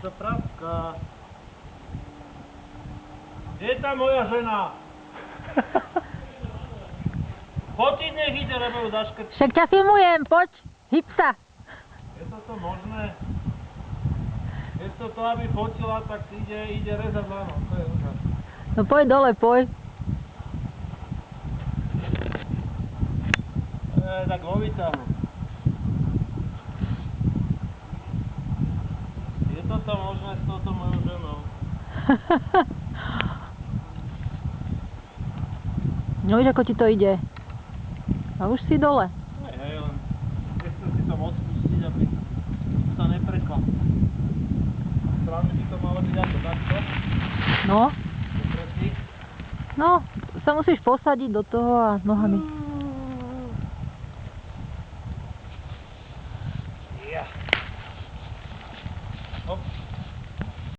to pravka. Kde je tá moja žena? Fotiť nech ide, lebo ju zaškrtí. Však ťa filmujem, poď, hyb sa. Je toto možné? Je to, aby fotila, tak ide rezať lano. To je úžas. No poď dole, poď. Tak vo výťahu. Je toto možné s touto mojou ženou? No víš, ako ti to ide. A už si dole. Hej, len nechcem si to moc pustiť, aby sa neprekla. Správne by to malo byť ako takto. No. Doproti. No, sa musíš posadiť do toho a nohami. Ja. Hop.